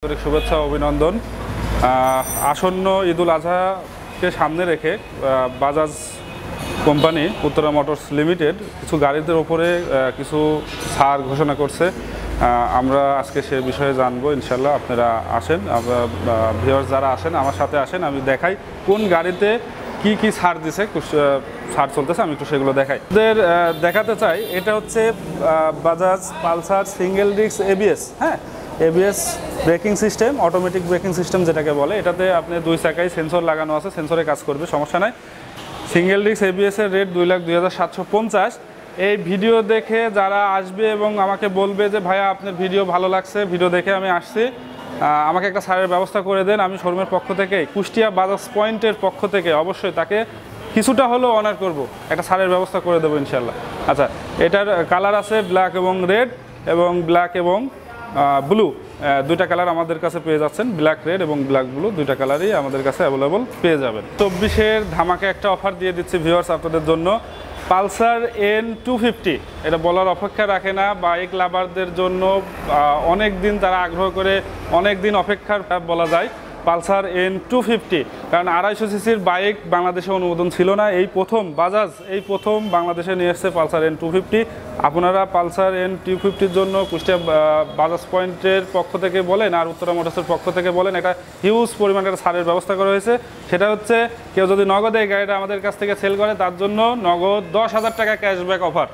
আন্তরিক শুভেচ্ছা অভিনন্দন। আসন্ন ঈদুল আজহাকে সামনে রেখে Bajaj company Uttara motors limited কিছু গাড়িদের উপরে কিছু ছাড় ঘোষণা করছে। আমরা আজকে সে বিষয়ে জানবো ইনশাল্লাহ। আপনারা আসেন, ভিউয়ার্স যারা আসেন আমার সাথে আসেন, আমি দেখাই কোন গাড়িতে কি কি ছাড় দিছে, ছাড় চলতেছে, আমি একটু সেগুলো দেখাই। দেখাতে চাই এটা হচ্ছে Bajaj Pulsar single disc ABS. হ্যাঁ, ABS braking system, automatic braking system যেটাকে বলে। এটাতে আপনি দুই চাকায় সেন্সর লাগানো আছে, সেন্সরে কাজ করবে, সমস্যা নাই। সিঙ্গেল ডিস্ক এবিএসের রেট 2,02,750। এই ভিডিও দেখে যারা আসবে এবং আমাকে বলবে যে ভাইয়া আপনার ভিডিও ভালো লাগছে, ভিডিও দেখে আমি আসছি, আমাকে একটা ছাড়ের ব্যবস্থা করে দেন, আমি শোরুমের পক্ষ থেকে, কুষ্টিয়া বাজাজ পয়েন্টের পক্ষ থেকে অবশ্যই তাকে কিছুটা হলেও অনার করব, একটা ছাড়ের ব্যবস্থা করে দেবো ইনশাল্লাহ। আচ্ছা, এটার কালার আছে ব্ল্যাক এবং রেড, এবং ব্ল্যাক এবং ব্লু, দুইটা কালার আমাদের কাছে পেয়ে যাচ্ছেন। ব্ল্যাক রেড এবং ব্ল্যাক ব্লু দুইটা কালারই আমাদের কাছে অ্যাভেলেবল পেয়ে যাবেন। 24-এর ধামাকা একটা অফার দিয়ে দিচ্ছি ভিউয়ার্স আপনাদের জন্য। পালসার N250, এটা বলার অপেক্ষা রাখে না। বাইক লাভারদের জন্য অনেক দিন তারা আগ্রহ করে, অনেক দিন অপেক্ষার বলা যায় পালসার N250, কারণ 250 সিসির বাইক বাংলাদেশে অনুমোদন ছিল না। এই প্রথম বাজাজ বাংলাদেশে নিয়ে এসছে পালসার N250। আপনারা পালসার N250-র জন্য কুষ্টিয়া বাজাজ পয়েন্টের পক্ষ থেকে বলেন আর উত্তরা মোটরসের পক্ষ থেকে বলেন, একটা হিউজ পরিমাণের ছাড়ের ব্যবস্থা করা হয়েছে। সেটা হচ্ছে কেউ যদি নগদে এই গাড়িটা আমাদের কাছ থেকে সেল করে তার জন্য নগদ 10,000 টাকা ক্যাশব্যাক অফার।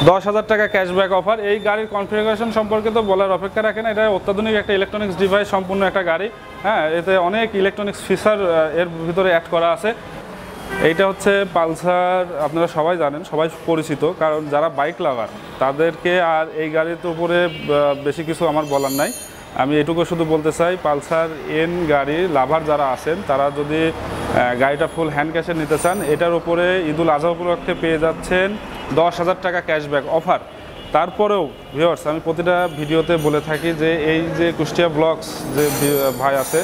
10,000 টাকা ক্যাশব্যাক অফার। এই গাড়ির কনফিগারেশন সম্পর্কে তো বলার অপেক্ষা রাখে না। এটা অত্যাধুনিক একটা ইলেকট্রনিক্স ডিভাইস সম্পূর্ণ একটা গাড়ি। হ্যাঁ, এতে অনেক ইলেকট্রনিক্স ফিচার এর ভিতরে অ্যাড করা আছে। এইটা হচ্ছে পালসার, আপনারা সবাই জানেন, সবাই পরিচিত, কারণ যারা বাইক লাভার তাদেরকে আর এই গাড়ির উপরে বেশি কিছু আমার বলার নাই। আমি এটুকু শুধু বলতে চাই, পালসার এন গাড়ির লাভার যারা আছেন তারা যদি গাড়িটা ফুল হ্যান্ড ক্যাশে নিতে চান, এটার উপরে ঈদুল আজহা উপলক্ষে পেয়ে যাচ্ছেন 10,000 টাকা ক্যাশব্যাক অফার। তারপরেও ভিউয়ার্স, আমি প্রতিটা ভিডিওতে বলে থাকি যে এই যে কুষ্টিয়া ব্লগস যে ভাই আছে,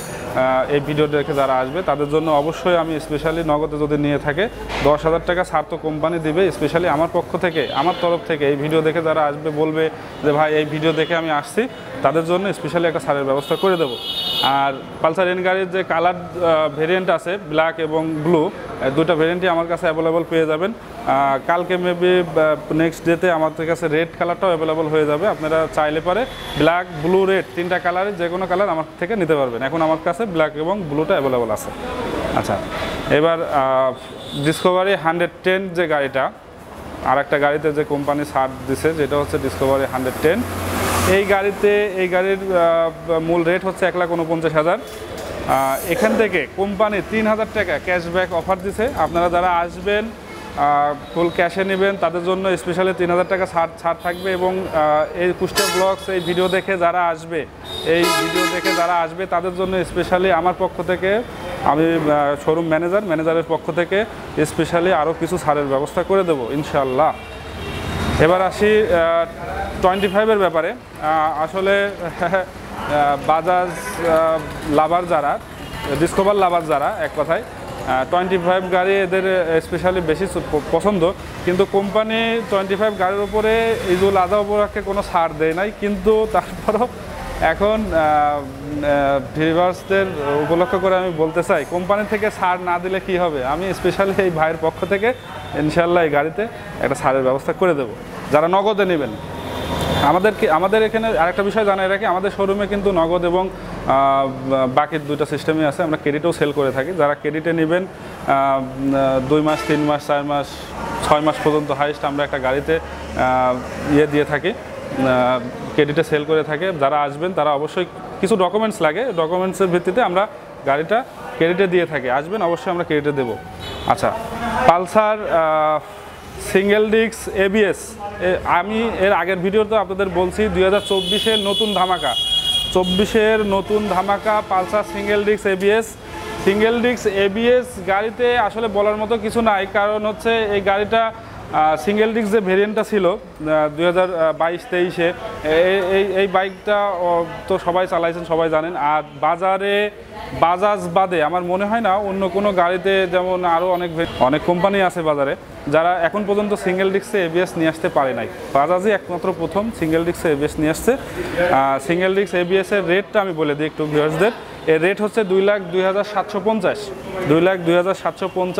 এই ভিডিও দেখে যারা আসবে তাদের জন্য অবশ্যই আমি স্পেশালি নগদে যদি নিয়ে থাকে 10,000 টাকা ছাড় তো কোম্পানি দিবে। স্পেশালি আমার পক্ষ থেকে, আমার তরফ থেকে এই ভিডিও দেখে যারা আসবে বলবে যে ভাই এই ভিডিও দেখে আমি আসছি, তাদের জন্য স্পেশালি একটা ছাড়ের ব্যবস্থা করে দেবো। আর পালসার এন গাড়ির যে কালার ভেরিয়েন্ট আছে ব্ল্যাক এবং ব্লু, দুইটা ভেরিয়েন্টই আমার কাছে অ্যাভেলেবল পেয়ে যাবেন। কালকে মেবি নেক্সট ডেতে আমাদের কাছে রেড কালারটাও অ্যাভেলেবল হয়ে যাবে। আপনারা চাইলে পারে ব্ল্যাক ব্লু রেড তিনটা কালারের যে কোনো কালার আমার থেকে নিতে পারবেন। এখন আমার কাছে ব্ল্যাক এবং ব্লুটা অ্যাভেলেবল আছে। আচ্ছা, এবার ডিসকভারি 110 যে গাড়িটা, আর একটা গাড়িতে যে কোম্পানি ছাড় দিছে যেটা হচ্ছে ডিসকভারি 110। এই গাড়ির মূল রেট হচ্ছে 1,49,000। এখান থেকে কোম্পানি 3,000 টাকা ক্যাশব্যাক অফার দিছে। আপনারা যারা আসবেন ফুল ক্যাশে নেবেন তাদের জন্য স্পেশালি 3,000 টাকা ছাড় থাকবে। এবং এই কুষ্টিয়া ব্লগস এই ভিডিও দেখে যারা আসবে তাদের জন্য স্পেশালি আমার পক্ষ থেকে, আমি শোরুম ম্যানেজারের পক্ষ থেকে স্পেশালি আরও কিছু ছাড়ের ব্যবস্থা করে দেবো ইনশাল্লাহ। এবার আসি 25-এর ব্যাপারে। আসলে বাজাজ লাভার যারা, ডিসকভার লাভার যারা, এক কথায় 25 গাড়ি এদের স্পেশালি বেশি পছন্দ, কিন্তু কোম্পানি 25 গাড়ির উপরে ঈদুল আজহা উপলক্ষে কোনো ছাড় দেয় নাই। কিন্তু তারপরও এখন ভিউয়ার্সদের উপলক্ষ করে আমি বলতে চাই, কোম্পানি থেকে ছাড় না দিলে কি হবে, আমি স্পেশালি এই ভাইয়ের পক্ষ থেকে ইনশাল্লাহ এই গাড়িতে একটা ছাড়ের ব্যবস্থা করে দেবো যারা নগদে নেবেন। আমাদের এখানে আরেকটা বিষয় জানাই রাখি, আমাদের শোরুমে কিন্তু নগদ এবং বাকির দুইটা সিস্টেমই আছে। আমরা ক্রেডিটেও সেল করে থাকি। যারা ক্রেডিটে নেবেন 2 মাস, 3 মাস, 4 মাস, 6 মাস পর্যন্ত হাইস্ট আমরা একটা গাড়িতে দিয়ে থাকি, ক্রেডিটে সেল করে থাকে। যারা আসবেন তারা অবশ্যই কিছু ডকুমেন্টস লাগে, ডকুমেন্টসের ভিত্তিতে আমরা গাড়িটা ক্রেডিটে দিয়ে থাকি। আসবেন অবশ্যই আমরা ক্রেডিটে দেবো। আচ্ছা, পালসার সিঙ্গেল ডিস্ক এবিএস, আমি এর আগের ভিডিওতে আপনাদের বলছি 2024-এর নতুন ধামাকা, 24-এর নতুন ধামাকা পালসার সিঙ্গেল ডিস্ক এবিএস গাড়িতে আসলে বলার মতো কিছু নাই। কারণ হচ্ছে এই গাড়িটা সিঙ্গেল ডিস্ক যে ভেরিয়েন্টটা ছিল 2022-23-এ, এই বাইকটা তো সবাই চালাইছেন, সবাই জানেন। আর বাজারে বাজাজ বাদে আমার মনে হয় না অন্য কোনো গাড়িতে, যেমন আরও অনেক কোম্পানি আছে বাজারে যারা এখন পর্যন্ত সিঙ্গেল ডিস্কে এবিএস নিয়ে আসতে পারে নাই। বাজাজই একমাত্র প্রথম সিঙ্গেল ডিস্কে এবিএস নিয়ে আসছে। সিঙ্গেল ডিস্ক এবিএস এর রেটটা আমি বলে দিই একটু ভিউয়ার্সদের। এর রেট হচ্ছে 2,02,750। 2,02,750